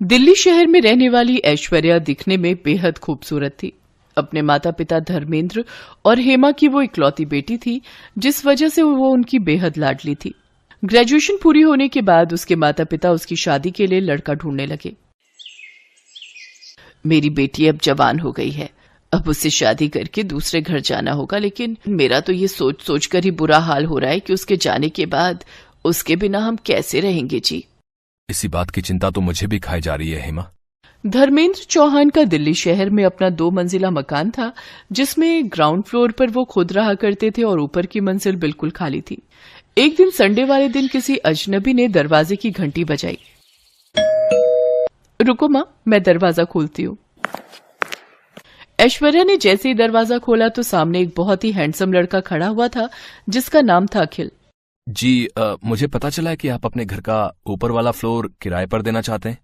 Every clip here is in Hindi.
दिल्ली शहर में रहने वाली ऐश्वर्या दिखने में बेहद खूबसूरत थी। अपने माता पिता धर्मेंद्र और हेमा की वो इकलौती बेटी थी, जिस वजह से वो उनकी बेहद लाडली थी। ग्रेजुएशन पूरी होने के बाद उसके माता पिता उसकी शादी के लिए लड़का ढूंढने लगे। मेरी बेटी अब जवान हो गई है, अब उससे शादी करके दूसरे घर जाना होगा, लेकिन मेरा तो ये सोच सोच कर ही बुरा हाल हो रहा है कि उसके जाने के बाद उसके बिना हम कैसे रहेंगे जी। इसी बात की चिंता तो मुझे भी खाई जा रही है हेमा। धर्मेंद्र चौहान का दिल्ली शहर में अपना 2 मंजिला मकान था, जिसमें ग्राउंड फ्लोर पर वो खुद रहा करते थे और ऊपर की मंजिल बिल्कुल खाली थी। एक दिन संडे वाले दिन किसी अजनबी ने दरवाजे की घंटी बजाई। रुको माँ, मैं दरवाजा खोलती हूँ। ऐश्वर्या ने जैसे ही दरवाजा खोला तो सामने एक बहुत ही हैंडसम लड़का खड़ा हुआ था, जिसका नाम था अखिल। जी मुझे पता चला है कि आप अपने घर का ऊपर वाला फ्लोर किराए पर देना चाहते हैं।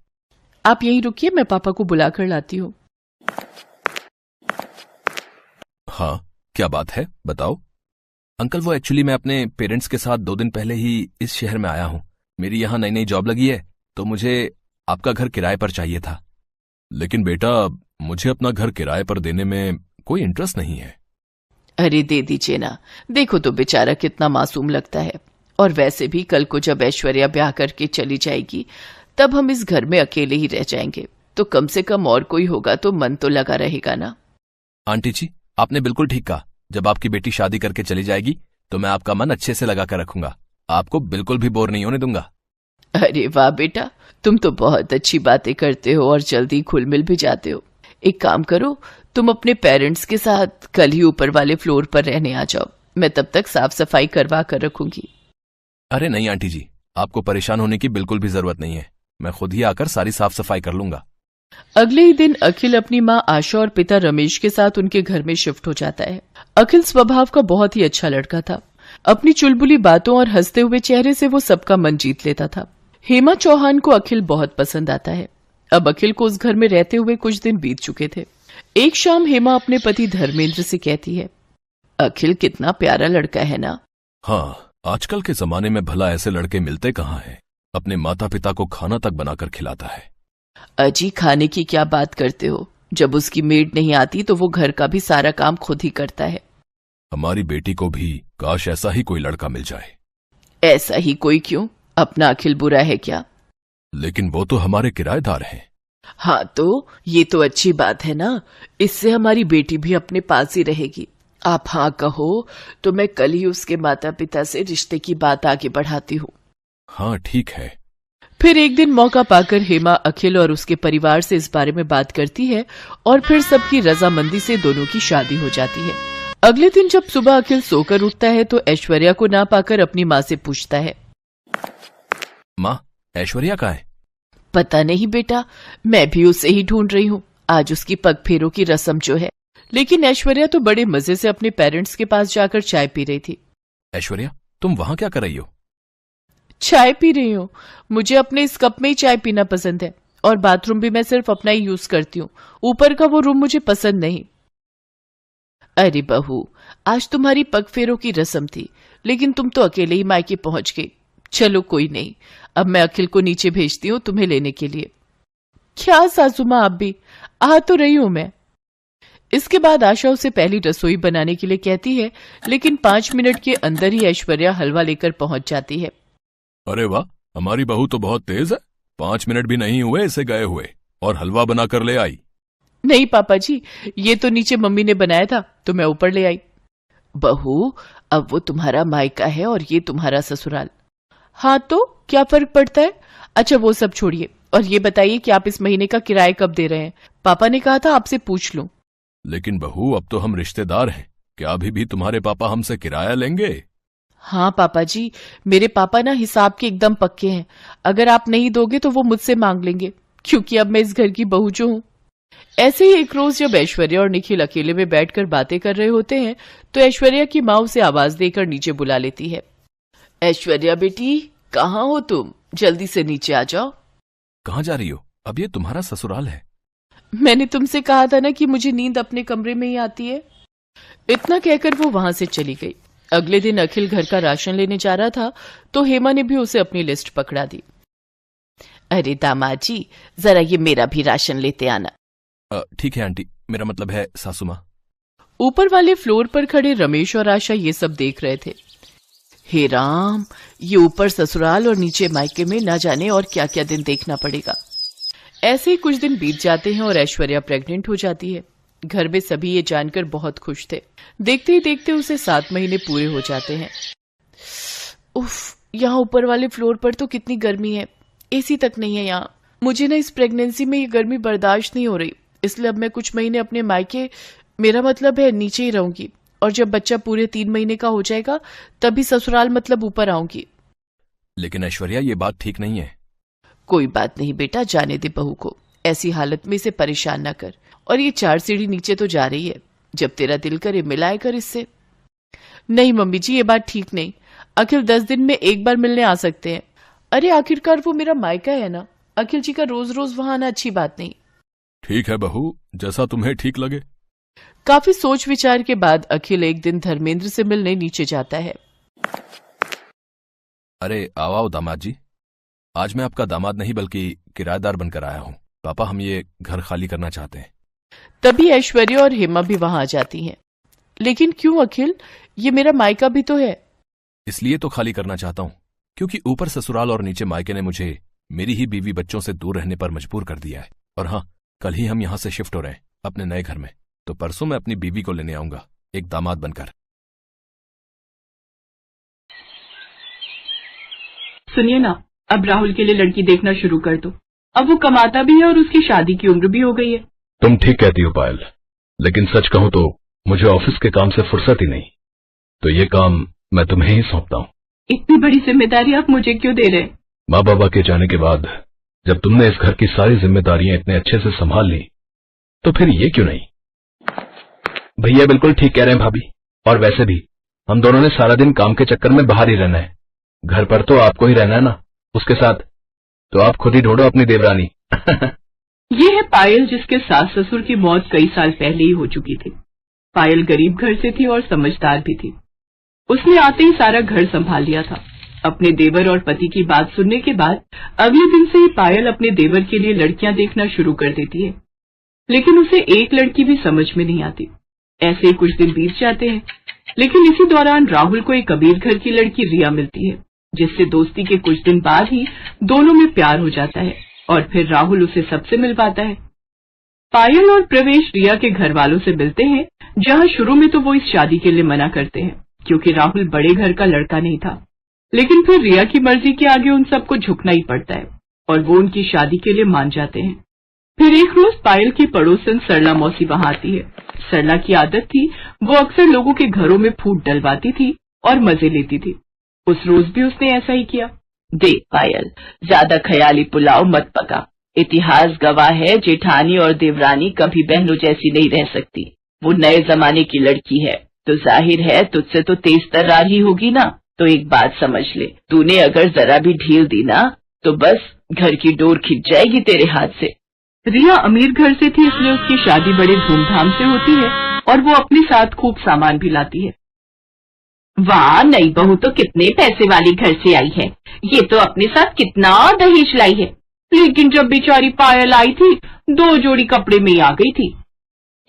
आप यहीं रुकिए, मैं पापा को बुलाकर लाती हूँ। हाँ, क्या बात है, बताओ। अंकल, वो एक्चुअली मैं अपने पेरेंट्स के साथ 2 दिन पहले ही इस शहर में आया हूँ। मेरी यहाँ नई नई जॉब लगी है, तो मुझे आपका घर किराए पर चाहिए था। लेकिन बेटा, मुझे अपना घर किराए पर देने में कोई इंटरेस्ट नहीं है। अरे दे दीजिए ना, देखो तो बेचारा कितना मासूम लगता है। और वैसे भी कल को जब ऐश्वर्या ब्याह करके चली जाएगी, तब हम इस घर में अकेले ही रह जाएंगे, तो कम से कम और कोई होगा तो मन तो लगा रहेगा ना। आंटी जी, आपने बिल्कुल ठीक कहा। जब आपकी बेटी शादी करके चली जाएगी तो मैं आपका मन अच्छे से लगा कर रखूंगा, आपको बिल्कुल भी बोर नहीं होने दूंगा। अरे वाह बेटा, तुम तो बहुत अच्छी बातें करते हो और जल्दी घुल मिल भी जाते हो। एक काम करो, तुम अपने पेरेंट्स के साथ कल ही ऊपर वाले फ्लोर पर रहने आ जाओ, मैं तब तक साफ सफाई करवा कर रखूंगी। अरे नहीं आंटी जी, आपको परेशान होने की बिल्कुल भी जरूरत नहीं है, मैं खुद ही आकर सारी साफ सफाई कर लूंगा। अगले ही दिन अखिल अपनी माँ आशा और पिता रमेश के साथ उनके घर में शिफ्ट हो जाता है। अखिल स्वभाव का बहुत ही अच्छा लड़का था। अपनी चुलबुली बातों और हंसते हुए चेहरे से वो सबका मन जीत लेता था। हेमा चौहान को अखिल बहुत पसंद आता है। अब अखिल को उस घर में रहते हुए कुछ दिन बीत चुके थे। एक शाम हेमा अपने पति धर्मेंद्र से कहती है, अखिल कितना प्यारा लड़का है ना। हाँ, आजकल के जमाने में भला ऐसे लड़के मिलते कहाँ हैं। अपने माता पिता को खाना तक बनाकर खिलाता है। अजी, खाने की क्या बात करते हो, जब उसकी मेड नहीं आती तो वो घर का भी सारा काम खुद ही करता है। हमारी बेटी को भी काश ऐसा ही कोई लड़का मिल जाए। ऐसा ही कोई क्यों, अपना अखिल बुरा है क्या? लेकिन वो तो हमारे किराएदार हैं। हाँ, तो ये तो अच्छी बात है ना, इससे हमारी बेटी भी अपने पास ही रहेगी। आप हाँ कहो तो मैं कल ही उसके माता पिता से रिश्ते की बात आगे बढ़ाती हूँ। हाँ ठीक है। फिर एक दिन मौका पाकर हेमा अखिल और उसके परिवार से इस बारे में बात करती है और फिर सबकी रजामंदी से दोनों की शादी हो जाती है। अगले दिन जब सुबह अखिल सोकर उठता है तो ऐश्वर्या को ना पाकर अपनी माँ से पूछता है, माँ, ऐश्वर्या कहाँ है? पता नहीं बेटा, मैं भी उसे ही ढूंढ रही हूँ। आज उसकी पग फेरों की रस्म जो है। लेकिन ऐश्वर्या तो बड़े मजे से अपने पेरेंट्स के पास जाकर चाय पी रही थी। ऐश्वर्या, तुम वहां क्या कर रही हो? चाय पी रही हूँ, मुझे अपने इस कप में ही चाय पीना पसंद है और बाथरूम भी मैं सिर्फ अपना ही यूज करती हूँ, ऊपर का वो रूम मुझे पसंद नहीं। अरे बहू, आज तुम्हारी पग फेरों की रस्म थी, लेकिन तुम तो अकेले ही मायके पहुंच गई। चलो कोई नहीं, अब मैं अखिल को नीचे भेजती हूँ तुम्हें लेने के लिए। क्या सासू माँ, आप भी आ तो रही हूं मैं। इसके बाद आशा उसे पहली रसोई बनाने के लिए कहती है, लेकिन 5 मिनट के अंदर ही ऐश्वर्या हलवा लेकर पहुंच जाती है। अरे वाह, हमारी बहू तो बहुत तेज है। 5 मिनट भी नहीं हुए इसे गए हुए और हलवा बनाकर ले आई। नहीं पापा जी, ये तो नीचे मम्मी ने बनाया था तो मैं ऊपर ले आई। बहू, अब वो तुम्हारा मायका है और ये तुम्हारा ससुराल। हाँ तो क्या फर्क पड़ता है। अच्छा वो सब छोड़िए और ये बताइए कि आप इस महीने का किराया कब दे रहे हैं? पापा ने कहा था आपसे पूछ लूं। लेकिन बहू, अब तो हम रिश्तेदार हैं, क्या अभी भी तुम्हारे पापा हमसे किराया लेंगे? हाँ पापा जी, मेरे पापा ना हिसाब के एकदम पक्के हैं। अगर आप नहीं दोगे तो वो मुझसे मांग लेंगे, क्योंकि अब मैं इस घर की बहू जो हूँ। ऐसे ही एक रोज जब ऐश्वर्या और निखिल अकेले में बैठकर बातें कर रहे होते हैं तो ऐश्वर्या की माँ उसे आवाज देकर नीचे बुला लेती है। ऐश्वर्या बेटी, कहाँ हो तुम? जल्दी से नीचे आ जाओ। कहाँ जा रही हो? अब ये तुम्हारा ससुराल है। मैंने तुमसे कहा था ना कि मुझे नींद अपने कमरे में ही आती है। इतना कहकर वो वहां से चली गई। अगले दिन अखिल घर का राशन लेने जा रहा था तो हेमा ने भी उसे अपनी लिस्ट पकड़ा दी। अरे दामाद जी, जरा ये मेरा भी राशन लेते आना। ठीक है आंटी, मेरा मतलब है सासू माँ। ऊपर वाले फ्लोर पर खड़े रमेश और आशा ये सब देख रहे थे। हे राम, ये ऊपर ससुराल और नीचे मायके में न जाने और क्या क्या दिन देखना पड़ेगा। ऐसे ही कुछ दिन बीत जाते हैं और ऐश्वर्या प्रेग्नेंट हो जाती है। घर में सभी ये जानकर बहुत खुश थे। देखते ही देखते उसे 7 महीने पूरे हो जाते हैं। उफ, यहाँ ऊपर वाले फ्लोर पर तो कितनी गर्मी है, एसी तक नहीं है यहाँ। मुझे ना इस प्रेगनेंसी में ये गर्मी बर्दाश्त नहीं हो रही, इसलिए अब मैं कुछ महीने अपने मायके, मेरा मतलब है नीचे ही रहूंगी, और जब बच्चा पूरे 3 महीने का हो जाएगा तभी ससुराल मतलब ऊपर आऊंगी। लेकिन ऐश्वर्या, ये बात ठीक नहीं है। कोई बात नहीं बेटा, जाने दे बहू को, ऐसी हालत में इसे परेशान न कर। और ये 4 सीढ़ी नीचे तो जा रही है, जब तेरा दिल करे मिलाए कर इससे। नहीं मम्मी जी, ये बात ठीक नहीं। अखिल 10 दिन में एक बार मिलने आ सकते हैं। अरे आखिरकार वो मेरा मायका है ना, अखिल जी का रोज रोज वहां आना अच्छी बात नहीं। ठीक है बहू, जैसा तुम्हें ठीक लगे। काफी सोच विचार के बाद अखिल एक दिन धर्मेंद्र से मिलने नीचे जाता है। अरे आओ दामाद जी, आज मैं आपका दामाद नहीं बल्कि किराएदार बनकर आया हूँ। पापा, हम ये घर खाली करना चाहते हैं। तभी ऐश्वर्या और हेमा भी वहां आ जाती हैं। लेकिन क्यों अखिल, ये मेरा मायका भी तो है। इसलिए तो खाली करना चाहता हूँ क्योंकि ऊपर ससुराल और नीचे मायके ने मुझे मेरी ही बीवी बच्चों से दूर रहने पर मजबूर कर दिया है। और हाँ, कल ही हम यहाँ से शिफ्ट हो रहे हैं अपने नए घर में, तो परसों मैं अपनी बीवी को लेने आऊंगा एक दामाद बनकर। सुनिए ना, अब राहुल के लिए लड़की देखना शुरू कर दो। अब वो कमाता भी है और उसकी शादी की उम्र भी हो गई है। तुम ठीक कहती हो पायल, लेकिन सच कहूं तो मुझे ऑफिस के काम से फुर्सत ही नहीं, तो ये काम मैं तुम्हें ही सौंपता हूँ। इतनी बड़ी जिम्मेदारी आप मुझे क्यों दे रहे हैं? माँ बाबा के जाने के बाद जब तुमने इस घर की सारी जिम्मेदारियां इतने अच्छे से संभाल ली, तो फिर ये क्यों नहीं? भैया बिल्कुल ठीक कह रहे हैं भाभी, और वैसे भी हम दोनों ने सारा दिन काम के चक्कर में बाहर ही रहना है। घर पर तो आपको ही रहना है ना उसके साथ, तो आप खुद ही ढूंढो अपनी देवरानी। ये है पायल, जिसके सास ससुर की मौत कई साल पहले ही हो चुकी थी। पायल गरीब घर से थी और समझदार भी थी। उसने आते ही सारा घर संभाल लिया था। अपने देवर और पति की बात सुनने के बाद अगले दिन से ही पायल अपने देवर के लिए लड़कियां देखना शुरू कर देती है, लेकिन उसे एक लड़की भी समझ में नहीं आती। ऐसे ही कुछ दिन बीत जाते हैं, लेकिन इसी दौरान राहुल को एक अमीर घर की लड़की रिया मिलती है, जिससे दोस्ती के कुछ दिन बाद ही दोनों में प्यार हो जाता है और फिर राहुल उसे सबसे मिलवाता है। पायल और प्रवेश रिया के घर वालों से मिलते हैं, जहां शुरू में तो वो इस शादी के लिए मना करते हैं क्योंकि राहुल बड़े घर का लड़का नहीं था, लेकिन फिर रिया की मर्जी के आगे उन सबको झुकना ही पड़ता है और वो उनकी शादी के लिए मान जाते हैं। फिर एक रोज पायल की पड़ोसन सरला मौसी वहां आती है। सरला की आदत थी, वो अक्सर लोगों के घरों में फूट डलवाती थी और मजे लेती थी। उस रोज भी उसने ऐसा ही किया। देख पायल, ज्यादा ख्याली पुलाव मत पका। इतिहास गवाह है, जेठानी और देवरानी कभी बहनों जैसी नहीं रह सकती। वो नए जमाने की लड़की है, तो जाहिर है तुझसे तो तेज तर्रार ही होगी ना। तो एक बात समझ ले, तूने अगर जरा भी ढील दी ना तो बस घर की डोर खिंच जाएगी तेरे हाथ से। रिया अमीर घर से थी, इसलिए उसकी शादी बड़े धूमधाम से होती है और वो अपने साथ खूब सामान भी लाती है। वाह, नई बहू तो कितने पैसे वाली घर से आई है। ये तो अपने साथ कितना दहेज लाई है। लेकिन जब बेचारी पायल आई थी, 2 जोड़ी कपड़े में ही आ गई थी।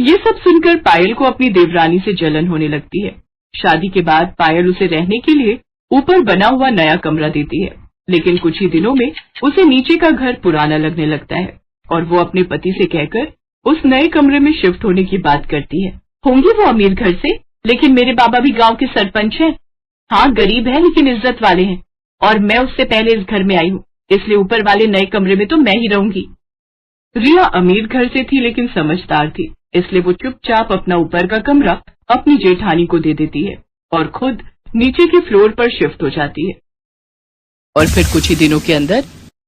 ये सब सुनकर पायल को अपनी देवरानी से जलन होने लगती है। शादी के बाद पायल उसे रहने के लिए ऊपर बना हुआ नया कमरा देती है, लेकिन कुछ ही दिनों में उसे नीचे का घर पुराना लगने लगता है और वो अपने पति से कहकर उस नए कमरे में शिफ्ट होने की बात करती है। होंगे वो अमीर घर से, लेकिन मेरे बाबा भी गांव के सरपंच हैं। हाँ, गरीब है लेकिन इज्जत वाले हैं, और मैं उससे पहले इस घर में आई हूँ, इसलिए ऊपर वाले नए कमरे में तो मैं ही रहूंगी। रिया अमीर घर से थी लेकिन समझदार थी, इसलिए वो चुपचाप अपना ऊपर का कमरा अपनी जेठानी को दे देती है और खुद नीचे के फ्लोर पर शिफ्ट हो जाती है। और फिर कुछ ही दिनों के अंदर,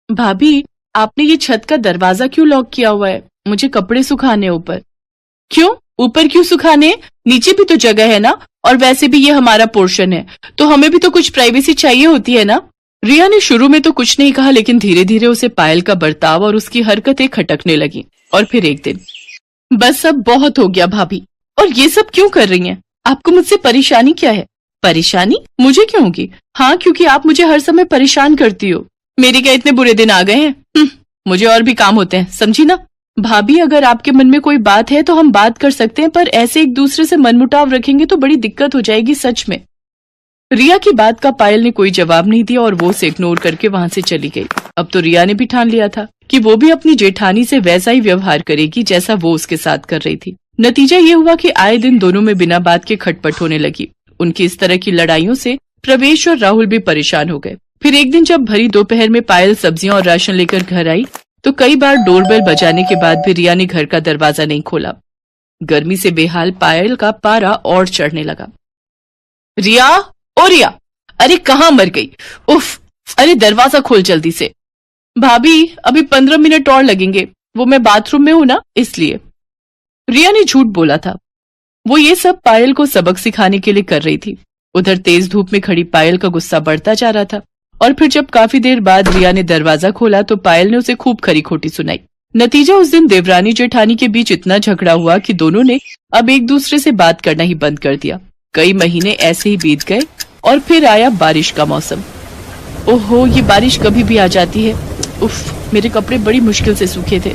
भाभी आपने ये छत का दरवाजा क्यों लॉक किया हुआ है? मुझे कपड़े सुखाने ऊपर। क्यों ऊपर क्यों सुखाने? नीचे भी तो जगह है ना, और वैसे भी ये हमारा पोर्शन है, तो हमें भी तो कुछ प्राइवेसी चाहिए होती है ना। रिया ने शुरू में तो कुछ नहीं कहा, लेकिन धीरे धीरे उसे पायल का बर्ताव और उसकी हरकतें खटकने लगी। और फिर एक दिन, बस अब बहुत हो गया भाभी, और ये सब क्यों कर रही हैं? आपको मुझसे परेशानी क्या है? परेशानी मुझे क्यों होगी? हाँ, क्योंकि आप मुझे हर समय परेशान करती हो। मेरे क्या इतने बुरे दिन आ गए हैं? मुझे और भी काम होते हैं, समझी ना? भाभी, अगर आपके मन में कोई बात है तो हम बात कर सकते हैं, पर ऐसे एक दूसरे से मनमुटाव रखेंगे तो बड़ी दिक्कत हो जाएगी सच में। रिया की बात का पायल ने कोई जवाब नहीं दिया और वो उसे इग्नोर करके वहां से चली गई। अब तो रिया ने भी ठान लिया था कि वो भी अपनी जेठानी से वैसा ही व्यवहार करेगी जैसा वो उसके साथ कर रही थी। नतीजा ये हुआ कि आए दिन दोनों में बिना बात के खटपट होने लगी। उनकी इस तरह की लड़ाइयों से प्रवेश और राहुल भी परेशान हो गए। फिर एक दिन जब भरी दोपहर में पायल सब्जियां और राशन लेकर घर आई तो कई बार डोरबेल बजाने के बाद भी रिया ने घर का दरवाजा नहीं खोला। गर्मी से बेहाल पायल का पारा और चढ़ने लगा। रिया, ओ रिया, अरे कहाँ मर गई? उफ, अरे दरवाजा खोल जल्दी से। भाभी, अभी 15 मिनट और लगेंगे, वो मैं बाथरूम में हूं ना, इसलिए। रिया ने झूठ बोला था। वो ये सब पायल को सबक सिखाने के लिए कर रही थी। उधर तेज धूप में खड़ी पायल का गुस्सा बढ़ता जा रहा था और फिर जब काफी देर बाद रिया ने दरवाजा खोला तो पायल ने उसे खूब खरी खोटी सुनाई। नतीजा उस दिन देवरानी जेठानी के बीच इतना झगड़ा हुआ कि दोनों ने अब एक दूसरे से बात करना ही बंद कर दिया। कई महीने ऐसे ही बीत गए और फिर आया बारिश का मौसम। ओहो, ये बारिश कभी भी आ जाती है। उफ, मेरे कपड़े बड़ी मुश्किल से सूखे थे।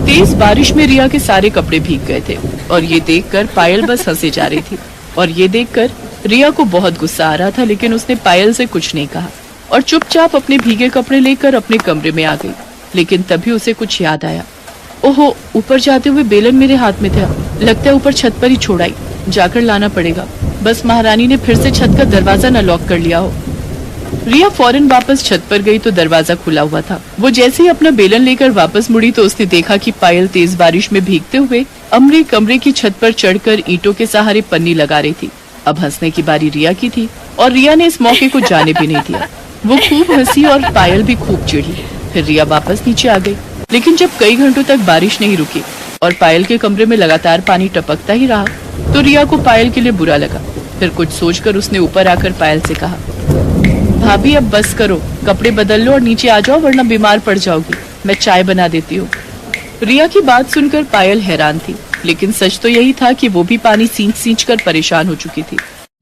तेज बारिश में रिया के सारे कपड़े भीग गए थे और ये देखकर पायल बस हंसे जा रही थी। और ये देखकर रिया को बहुत गुस्सा आ रहा था, लेकिन उसने पायल से कुछ नहीं कहा और चुपचाप अपने भीगे कपड़े लेकर अपने कमरे में आ गई। लेकिन तभी उसे कुछ याद आया। ओहो, ऊपर जाते हुए बेलन मेरे हाथ में था, लगता है ऊपर छत पर ही छोड़ आई, जाकर लाना पड़ेगा। बस महारानी ने फिर से छत का दरवाजा न लॉक कर लिया हो। रिया फौरन वापस छत पर गई तो दरवाजा खुला हुआ था। वो जैसे ही अपना बेलन लेकर वापस मुड़ी तो उसने देखा कि पायल तेज बारिश में भीगते हुए अमरे कमरे की छत पर चढ़कर ईंटों के सहारे पन्नी लगा रही थी। अब हंसने की बारी रिया की थी और रिया ने इस मौके को जाने भी नहीं दिया। वो खूब हंसी और पायल भी खूब चिढ़ी। फिर रिया वापस नीचे आ गई, लेकिन जब कई घंटों तक बारिश नहीं रुकी और पायल के कमरे में लगातार पानी टपकता ही रहा तो रिया को पायल के लिए बुरा लगा। फिर कुछ सोचकर उसने ऊपर आकर पायल से कहा, भाभी अब बस करो, कपड़े बदल लो और नीचे आ जाओ, वरना बीमार पड़ जाओगी। मैं चाय बना देती हूँ। रिया की बात सुनकर पायल हैरान थी, लेकिन सच तो यही था कि वो भी पानी सींच कर परेशान हो चुकी थी।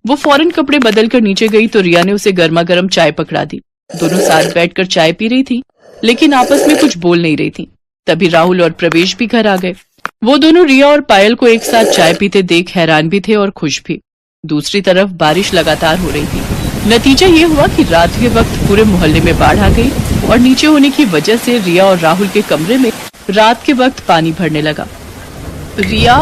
वो फौरन कपड़े बदल कर नीचे गई तो रिया ने उसे गर्मा गर्म चाय पकड़ा दी। दोनों साथ बैठकर चाय पी रही थी, लेकिन आपस में कुछ बोल नहीं रही थी। तभी राहुल और प्रवेश भी घर आ गए। वो दोनों रिया और पायल को एक साथ चाय पीते देख हैरान भी थे और खुश भी। दूसरी तरफ बारिश लगातार हो रही थी। नतीजा ये हुआ कि रात के वक्त पूरे मोहल्ले में बाढ़ आ गई और नीचे होने की वजह से रिया और राहुल के कमरे में रात के वक्त पानी भरने लगा। रिया,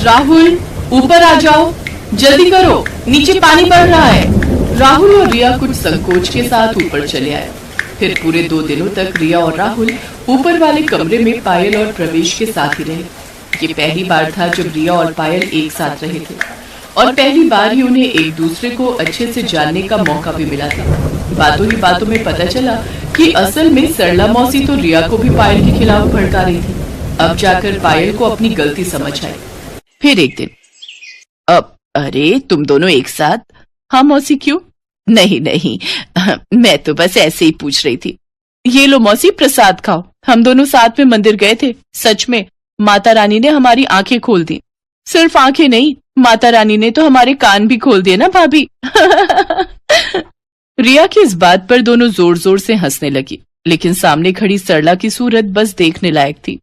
राहुल, ऊपर आ जाओ, जल्दी करो, नीचे पानी बढ़ रहा है। राहुल और रिया कुछ संकोच के साथ ऊपर चले आए। फिर पूरे 2 दिनों तक रिया और राहुल ऊपर वाले कमरे में पायल और प्रवेश के साथ ही रहे। ये पहली बार था जब रिया और पायल एक साथ रहे थे और पहली बार ही उन्हें एक दूसरे को अच्छे से जानने का मौका भी मिला था। बातों ही बातों में पता चला कि असल में सरला मौसी तो रिया को भी पायल के खिलाफ भड़का रही थी। अब जाकर पायल को अपनी गलती समझ आई। फिर एक दिन, अब अरे तुम दोनों एक साथ? हाँ मौसी, क्यों? नहीं नहीं, मैं तो बस ऐसे ही पूछ रही थी। ये लो मौसी, प्रसाद खाओ। हम दोनों साथ में मंदिर गए थे। सच में माता रानी ने हमारी आंखें खोल दी। सिर्फ आंखें नहीं, माता रानी ने तो हमारे कान भी खोल दिए ना भाभी। रिया की इस बात पर दोनों जोर जोर से हंसने लगी, लेकिन सामने खड़ी सरला की सूरत बस देखने लायक थी।